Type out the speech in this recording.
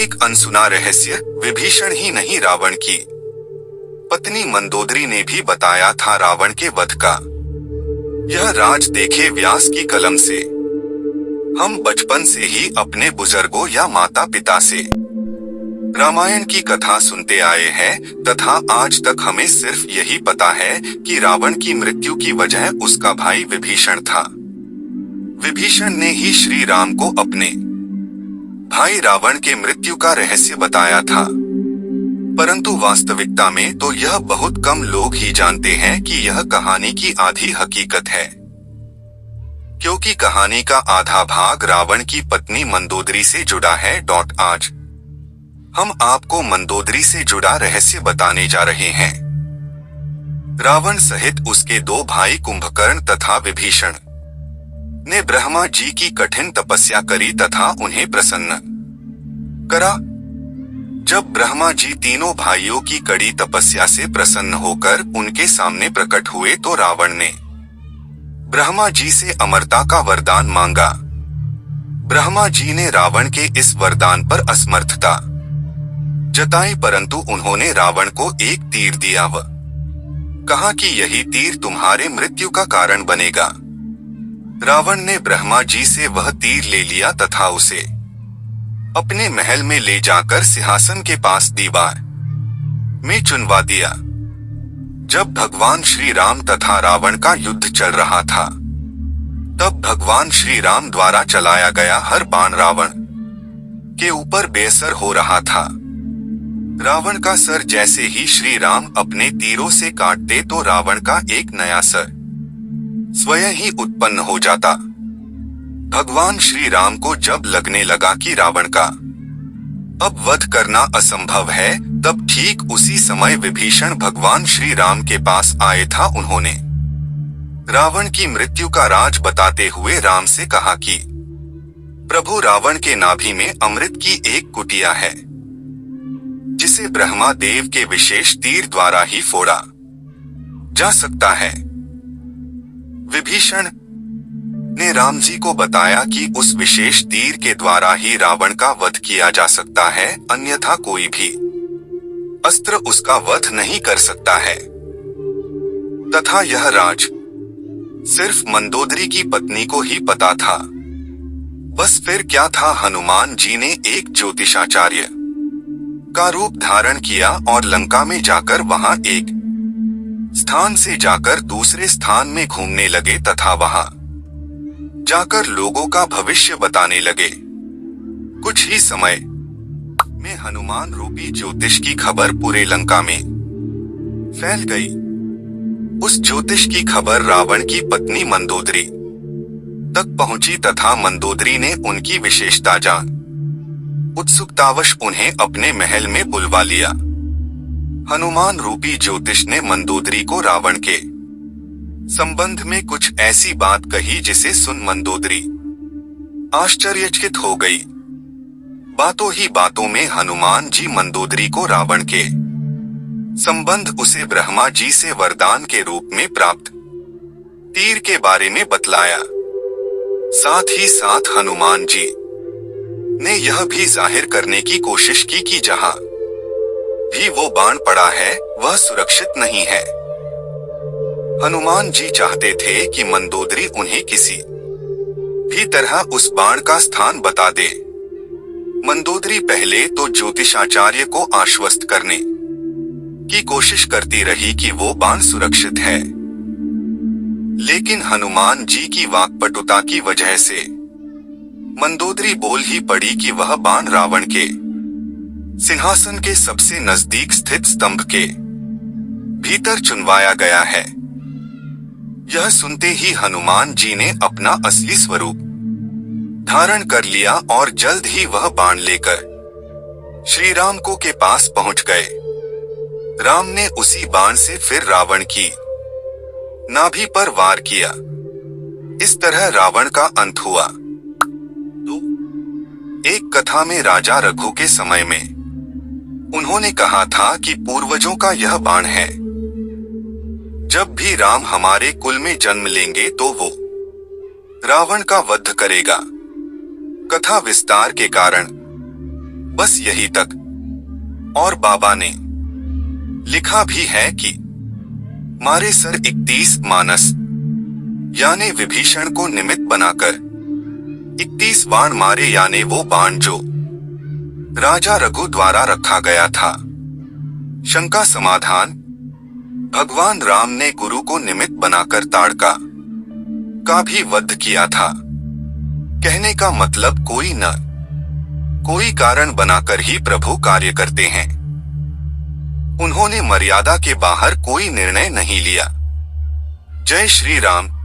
एक अनसुना रहस्य विभीषण ही नहीं रावण की पत्नी मंदोदरी ने भी बताया था रावण के वध का। यह राज देखे व्यास की कलम से। हम बचपन से ही अपने बुजुर्गों या माता पिता से रामायण की कथा सुनते आए हैं तथा आज तक हमें सिर्फ यही पता है कि रावण की मृत्यु की वजह उसका भाई विभीषण था। विभीषण ने ही श्री राम को अपने भाई रावण के मृत्यु का रहस्य बताया था, परंतु वास्तविकता में तो यह बहुत कम लोग ही जानते हैं कि यह कहानी की आधी हकीकत है, क्योंकि कहानी का आधा भाग रावण की पत्नी मंदोदरी से जुड़ा है। आज हम आपको मंदोदरी से जुड़ा रहस्य बताने जा रहे हैं। रावण सहित उसके दो भाई कुंभकर्ण तथा विभीषण ने ब्रह्मा जी की कठिन तपस्या करी तथा उन्हें प्रसन्न करा। जब ब्रह्मा जी तीनों भाइयों की कड़ी तपस्या से प्रसन्न होकर उनके सामने प्रकट हुए तो रावण ने ब्रह्मा जी से अमरता का वरदान मांगा। ब्रह्मा जी ने रावण के इस वरदान पर असमर्थता जताई, परंतु उन्होंने रावण को एक तीर दिया व कहा कि यही तीर तुम्हारे मृत्यु का कारण बनेगा। रावण ने ब्रह्मा जी से वह तीर ले लिया तथा उसे अपने महल में ले जाकर सिंहासन के पास दीवार में चुनवा दिया। जब भगवान श्री राम तथा रावण का युद्ध चल रहा था, तब भगवान श्री राम द्वारा चलाया गया हर बाण रावण के ऊपर बेअसर हो रहा था। रावण का सर जैसे ही श्री राम अपने तीरों से काटते तो रावण का एक नया सर स्वयं ही उत्पन्न हो जाता। भगवान श्री राम को जब लगने लगा कि रावण का अब वध करना असंभव है, तब ठीक उसी समय विभीषण भगवान श्री राम के पास आए था। उन्होंने रावण की मृत्यु का राज बताते हुए राम से कहा कि प्रभु, रावण के नाभि में अमृत की एक कुटिया है जिसे ब्रह्मा देव के विशेष तीर द्वारा ही फोड़ा जा सकता है। विभीषण ने राम जी को बताया कि उस विशेष तीर के द्वारा ही रावण का वध किया जा सकता है, अन्यथा कोई भी अस्त्र उसका वध नहीं कर सकता है। तथा यह राज सिर्फ मंदोदरी की पत्नी को ही पता था। बस फिर क्या था, हनुमान जी ने एक ज्योतिषाचार्य का रूप धारण किया और लंका में जाकर वहां एक स्थान से जाकर दूसरे स्थान में घूमने लगे तथा वहां जाकर लोगों का भविष्य बताने लगे। कुछ ही समय में हनुमान रूपी ज्योतिष की खबर पूरे लंका में फैल गई। उस ज्योतिष की खबर रावण की पत्नी मंदोदरी तक पहुंची तथा मंदोदरी ने उनकी विशेषता जान उत्सुकतावश उन्हें अपने महल में बुलवा लिया। हनुमान रूपी ज्योतिष ने मंदोदरी को रावण के संबंध में कुछ ऐसी बात कही जिसे सुन मंदोदरी आश्चर्यचकित हो गई। बातों ही बातों में हनुमान जी मंदोदरी को रावण के संबंध उसे ब्रह्मा जी से वरदान के रूप में प्राप्त तीर के बारे में बतलाया। साथ ही साथ हनुमान जी ने यह भी जाहिर करने की कोशिश की कि जहां भी वो बाण पड़ा है वह सुरक्षित नहीं है। हनुमान जी चाहते थे कि मंदोदरी उन्हें किसी भी तरह उस बाण का स्थान बता दे। मंदोदरी पहले तो ज्योतिषाचार्य को आश्वस्त करने की कोशिश करती रही कि वो बाण सुरक्षित है, लेकिन हनुमान जी की वाक्पटुता की वजह से मंदोदरी बोल ही पड़ी कि वह बाण रावण के सिंहासन के सबसे नजदीक स्थित स्तंभ के भीतर चुनवाया गया है। यह सुनते ही हनुमान जी ने अपना असली स्वरूप धारण कर लिया और जल्द ही वह बाण लेकर श्री राम को के पास पहुंच गए। राम ने उसी बाण से फिर रावण की नाभि पर वार किया। इस तरह रावण का अंत हुआ। एक कथा में राजा रघु के समय में उन्होंने कहा था कि पूर्वजों का यह बाण है, जब भी राम हमारे कुल में जन्म लेंगे तो वो रावण का वध करेगा। कथा विस्तार के कारण बस यही तक। और बाबा ने लिखा भी है कि मारे सर 31 मानस, यानी विभीषण को निमित्त बनाकर 31 बाण मारे, यानी वो बाण जो राजा रघु द्वारा रखा गया था। शंका समाधान, भगवान राम ने गुरु को निमित्त बनाकर ताड़का का भी वध किया था। कहने का मतलब कोई कारण बनाकर ही प्रभु कार्य करते हैं। उन्होंने मर्यादा के बाहर कोई निर्णय नहीं लिया। जय श्री राम।